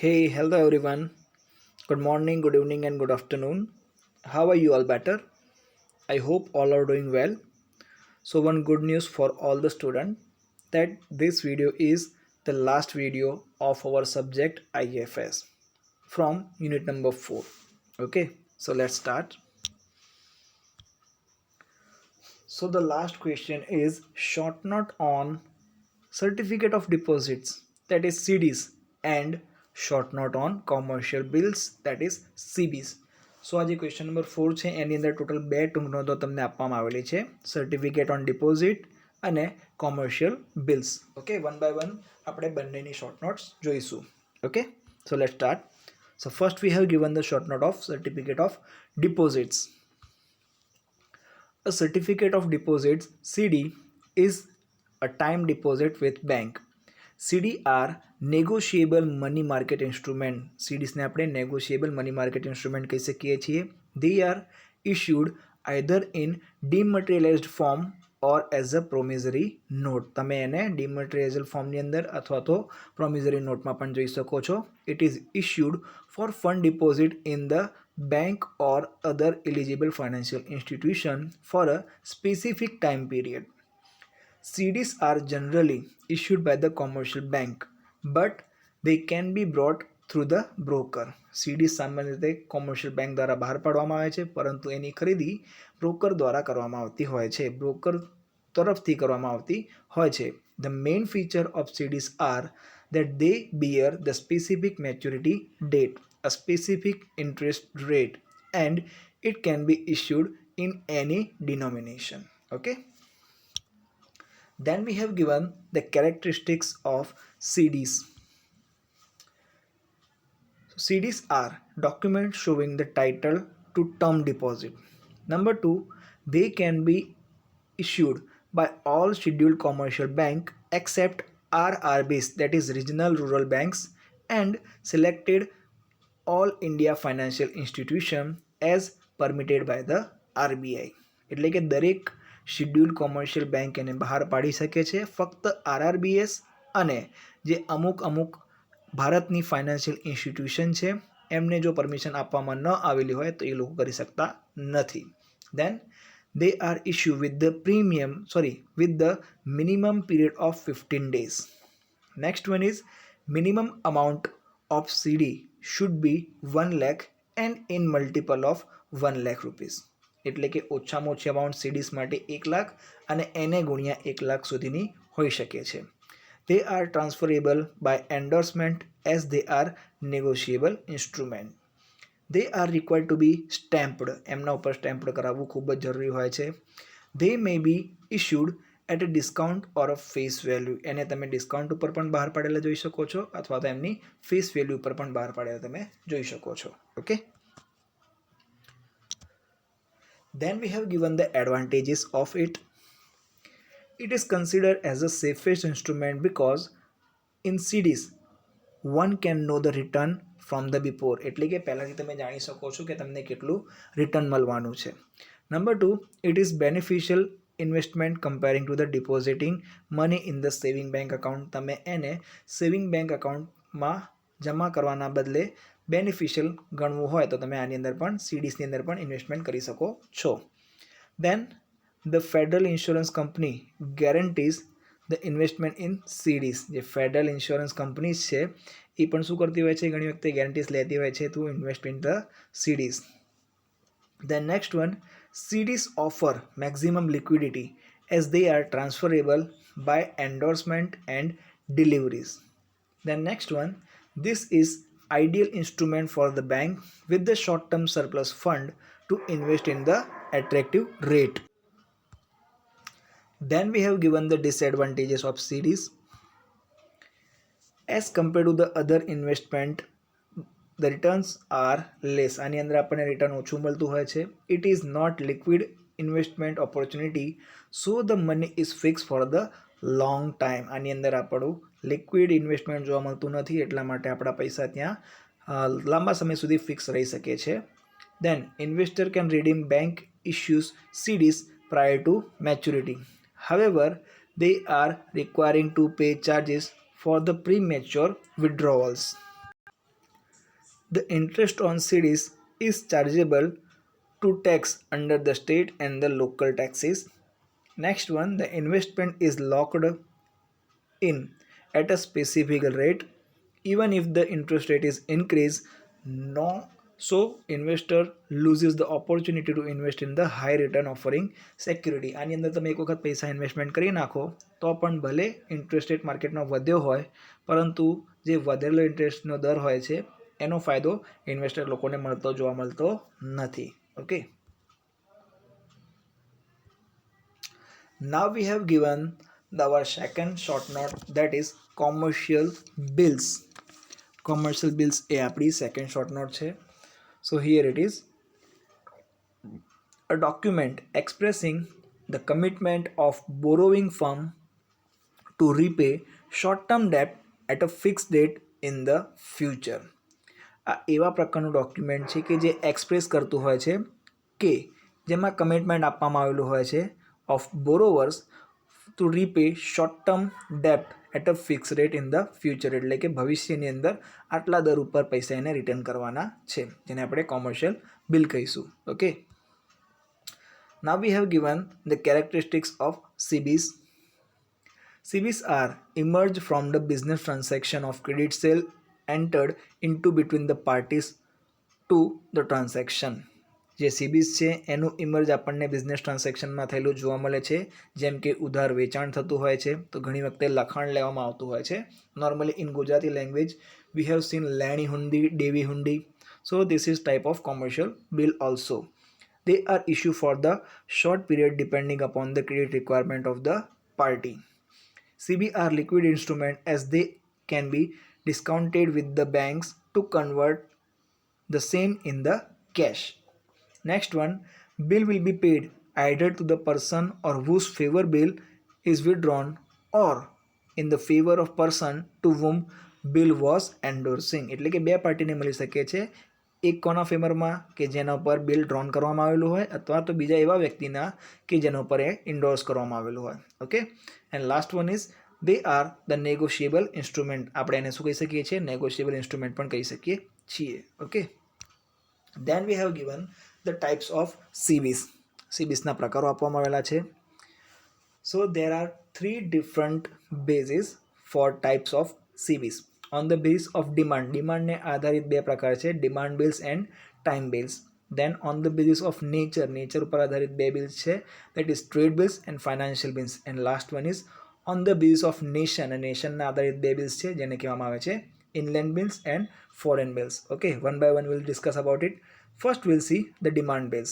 Hey, hello everyone. Good morning, good evening, and good afternoon. How are you all better? I hope all are doing well. So, one good news for all the students that this video is the last video of our subject IFS from unit number 4. Okay, so let's start. So, the last question is short note on certificate of deposits, that is CDs, and short note on commercial bills, that is CBs. સો આ જે question number 4 છે એની અંદર total બે ટૂંક નોંધો તમને આપવામાં આવેલી છે, સર્ટિફિકેટ ઓન ડિપોઝિટ અને commercial bills. Okay, one by one આપણે બંનેની શોર્ટ નોટ્સ જોઈશું. Okay, so let start. So first we have given the short note of certificate of deposits. A certificate of deposits CD is a time deposit with bank. CD are negotiable money market instrument. CDs ને આપણે negotiable money market instrument કહી શકીએ છીએ. They are issued either in dematerialized form or as a promissory note. તમે એને dematerialized form ની અંદર અથવા તો promissory note માં પણ જોઈ શકો છો. It is issued for fund deposit in the bank or other eligible financial institution for a specific time period. CDs are generally issued by the commercial bank, but they can be brought through the broker. CDs સામાન્ય રીતે commercial bank દ્વારા બહાર પાડવામાં આવે છે, પરંતુ એની ખરીદી broker દ્વારા કરવામાં આવતી હોય છે, બ્રોકર તરફથી કરવામાં આવતી હોય છે. The main feature of CDs are that they bear the specific maturity date, a specific interest rate, and it can be issued in any denomination. Okay. Then we have given the characteristics of CDs. CDs are documents showing the title to term deposit. Number 2, they can be issued by all scheduled commercial bank except RRBs, that is regional rural banks, and selected all India financial institution as permitted by the RBI. એટલે કે દરેક scheduled commercial bank એને બહાર પાડી શકે છે. ફક્ત RRBS અને જે અમુક ભારતની ફાઇનાન્શિયલ ઇન્સ્ટિટ્યુશન છે એમને જો પરમિશન આપવામાં ન આવેલી હોય તો એ લોકો કરી શકતા નથી. Then they are issued with the minimum period of 15 days. Next one is minimum amount of CD should be 1 lakh and in multiple of 1 lakh rupees. એટલે કે ઓછામાં ઓછી અમાઉન્ટ CDs માટે 1 લાખ અને એને ગુણ્યા 1 લાખ સુધીની હોઈ શકે છે. They are transferable by endorsement as they are negotiable instrument. They are required to be stamped. એમના ઉપર સ્ટેમ્પ્ડ કરાવવું ખૂબ જ જરૂરી હોય છે. They may be issued at a discount or a face value. એને તમે ડિસ્કાઉન્ટ ઉપર પણ બહાર પાડેલા જોઈ શકો છો અથવા તો એમની ફેસ વેલ્યુ ઉપર પણ બહાર પાડેલા તમે જોઈ શકો છો. Okay. Then we have given the advantages of it. It is considered as the safest instrument because in CDs one can know the return from the before. એટલે કે પહેલાથી તમે જાણી શકો છો કે તમને કેટલું રિટર્ન મળવાનું છે. Number 2, it is beneficial investment comparing to the depositing money in the saving bank account. તમે એને સેવિંગ બેંક અકાઉન્ટમાં જમા કરવાના બદલે બેનિફિશિયલ ગણવું હોય તો તમે આની અંદર પણ CDsની અંદર પણ ઇન્વેસ્ટમેન્ટ કરી શકો છો. Then the Federal Insurance Company guarantees the investment in CDs. જે ફેડરલ ઇન્સ્યોરન્સ કંપનીઝ છે એ પણ શું કરતી હોય છે, ઘણી વખતે ગેરંટીઝ લેતી હોય છે two invest in the CDs. Then next one, CDs offer maximum liquidity as they are transferable by endorsement and deliveries. Then next one, this is ideal instrument for the bank with the short-term surplus fund to invest in the attractive rate. Then we have given the disadvantages of CDs. As compared to the other investment, the returns are less. આની અંદર આપણને return ઓછું મળતું હોય છે. It is not liquid investment opportunity, so the money is fixed for the long time. આની અંદર આપણું લિક્વિડ ઇન્વેસ્ટમેન્ટ જોવા મળતું નથી, એટલા માટે આપણા પૈસા ત્યાં લાંબા સમય સુધી ફિક્સ રહી શકે છે. Then investor can redeem bank issues CDs prior to maturity. However, they are requiring to pay charges for the premature withdrawals. The interest on CDs is chargeable to tax under the state and the local taxes. Next one, the investment is locked in at a specific rate even if the interest rate is increased. No, so investor loses the opportunity to invest in the high return offering security. આની અંદર તમે એક વખત પૈસા investment કરી નાખો તો પણ ભલે ઇન્ટરેસ્ટ રેટ માર્કેટનો વધ્યો હોય પરંતુ જે વધેલો ઇન્ટરેસ્ટનો દર હોય છે એનો ફાયદો ઇન્વેસ્ટર લોકોને મળતો નથી. Okay, now we have given our second short note, that is commercial bills. Commercial bills એ આપણી second short note છે. So here it is, a document expressing the commitment of borrowing firm to repay short term debt at a fixed date in the future. આ એવા પ્રકારનું document છે કે જે express કરતું હોય છે કે જેમાં કમિટમેન્ટ આપવામાં આવેલું હોય છે of borrowers to repay short term debt at a fixed rate in the future, એટલે કે ભવિષ્યની અંદર આટલા દર ઉપર પૈસા એને રિટર્ન કરવાના છે જેને આપણે કોમર્શિયલ બિલ કહીશું. Okay, now we have given the characteristics of CBs. CBs are emerged from the business transaction of credit sale entered into between the parties to the transaction. જે CBs છે એનું emerge આપણને business ટ્રાન્ઝેક્શનમાં થયેલું જોવા મળે છે, જેમ કે ઉધાર વેચાણ થતું હોય છે તો ઘણી વખતે લખાણ લેવામાં આવતું હોય છે. Normally in Gujarati language we have seen લેણી હુંડી, દેવી હુંડી. So this is type of commercial bill also. They are issued for the short period depending upon the credit requirement of the party. CB are liquid instrument as they can be discounted with the banks to convert the same in the cash. Next one, bill will be paid either to the person or whose favor bill is withdrawn or in the favor of person to whom bill was endorsing. એટલે કે બે પાર્ટીને મળી શકે છે, એક કોના ફેવરમાં કે જેના ઉપર બિલ ડ્રોન કરવામાં આવેલું હોય અથવા તો બીજા એવા વ્યક્તિના કે જેના ઉપર એ ઇન્ડોર્સ કરવામાં આવેલું હોય. Okay, and last one is they are the negotiable instrument. આપણે એને શું કહી શકીએ છીએ? નેગોશિયેબલ ઇન્સ્ટ્રુમેન્ટ પણ કહી શકીએ છીએ. Okay, then we have given the types of CBs. CBsના પ્રકારો આપવામાં આવેલા છે. So there are three different bases for types of CBs. On the base of demand, ડિમાન્ડને આધારિત બે પ્રકાર છે, demand bills end time bills. Then on the basis of nature, nature ઉપર આધારિત બે બિલ્સ છે, that is trade bills and financial bills. And last one is on the basis of nation, નેશનના આધારિત બે બિલ્સ છે જેને કહેવામાં આવે છે inland bills and foreign bills. Okay, one by one we'll discuss about it. First we'll see the demand bills.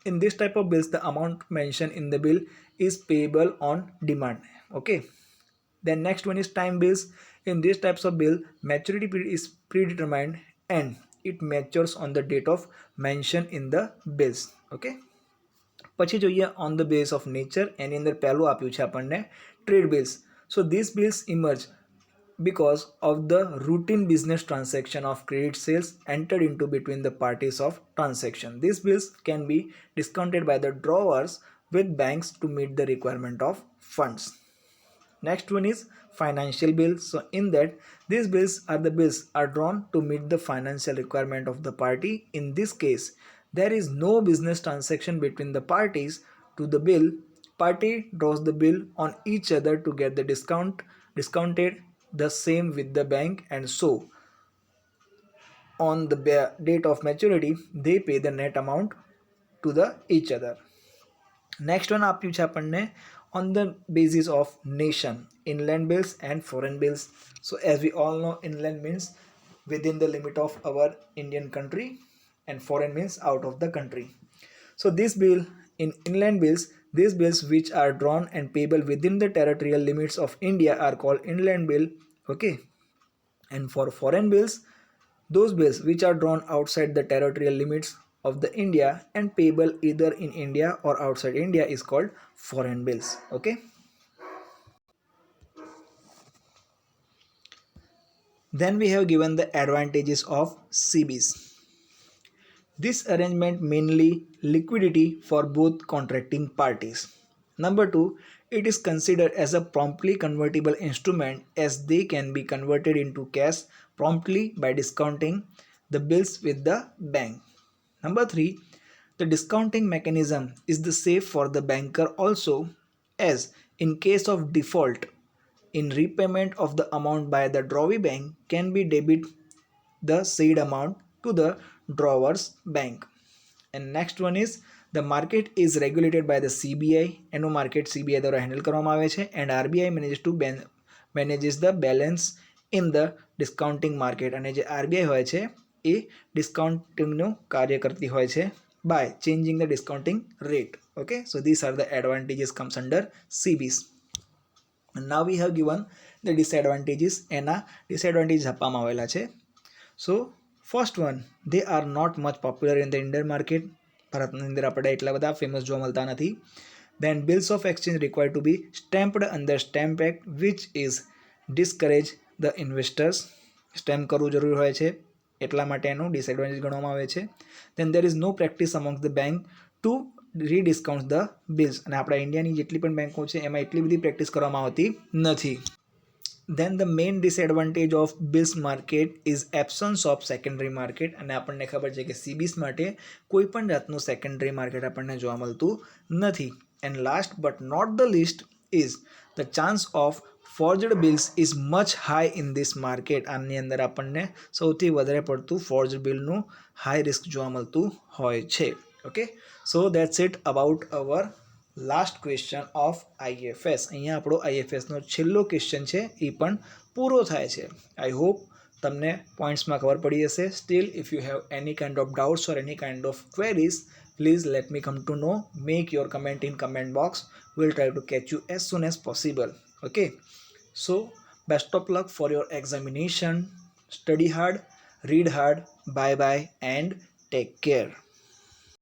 In this type of bills the amount mentioned in the bill is payable on demand. Okay, then next one is time bills. In these types of bill maturity period is predetermined and it matures on the date of mention in the bills. Okay, પછી જોઈએ on the base of nature, એની અંદર પહેલું આપ્યું છે આપણને trade bills. So these bills emerge because of the routine business transaction of credit sales entered into between the parties of transaction. These bills can be discounted by the drawers with banks to meet the requirement of funds. Next one is financial bills. So in that these bills are drawn to meet the financial requirement of the party. In this case there is no business transaction between the parties to the bill. Party draws the bill on each other to get the discounted the same with the bank, and so on the date of maturity they pay the net amount to the each other. Next one આપ્યું છે આપણને on the basis of nation, inland bills and foreign bills. So as we all know, inland means within the limit of our Indian country and foreign means out of the country. So this bill in inland bills, these bills which are drawn and payable within the territorial limits of India are called inland bill. Okay, and for foreign bills, those bills which are drawn outside the territorial limits of the India and payable either in India or outside India is called foreign bills. Okay, then we have given the advantages of CBs. This arrangement mainly liquidity for both contracting parties. Number 2, it is considered as a promptly convertible instrument as they can be converted into cash promptly by discounting the bills with the bank. Number 3, the discounting mechanism is the safe for the banker also, as in case of default in repayment of the amount by the drawee bank can be debit the said amount to the drawer's bank. And next one is the market is regulated by the CBI. એનું market CBI દ્વારા handle કરવામાં આવે છે and RBI manages the balance in the discounting market. અને જે RBI હોય છે એ ડિસ્કાઉન્ટિંગનું કાર્ય કરતી હોય છે by changing the discounting rate. Okay, so these are the advantages comes under CBs. And now we have given the disadvantages. એના disadvantages આપવામાં આવેલા છે. So first one, they are not much popular in the Indian market. ભારતની અંદર આપણે એટલા બધા famous જોવા મળતા નથી. Then bills of exchange required to be stamped under Stamp Act, which is discourage the investors. Stamp કરવું જરૂરી હોય છે એટલા માટે એનું ડિસએડવાન્ટેજ ગણવામાં આવે છે. Then there is no practice amongst the bank to rediscount the bills. અને આપણા ઇન્ડિયાની જેટલી પણ બેંકો છે એમાં એટલી બધી પ્રેક્ટિસ કરવામાં આવતી નથી. Then the main disadvantage of bills market is absence of secondary market. અને આપણને ખબર છે કે CBs માટે કોઈ પણ જાતનું સેકન્ડરી માર્કેટ આપણને જોવા મળતું નથી. And last but not the least is the chance of forged bills is much high in this market. આની અંદર આપણને સૌથી વધારે પડતું forged billનું high risk જોવા મળતું હોય છે. Okay, so that's it about our last question of IFS. અહીંયા આપણો IFSનો છેલ્લો ક્વેશ્ચન છે એ પણ પૂરો થાય છે. આઈ હોપ તમને પોઈન્ટ્સમાં ખબર પડી હશે. Steel if you have any kind of doubts or any kind of queries, please let me come to know. Make your comment in comment box. We'll try to catch you as soon as possible. Okay, so best of luck for your examination. Study hard, read hard. Bye bye and take care.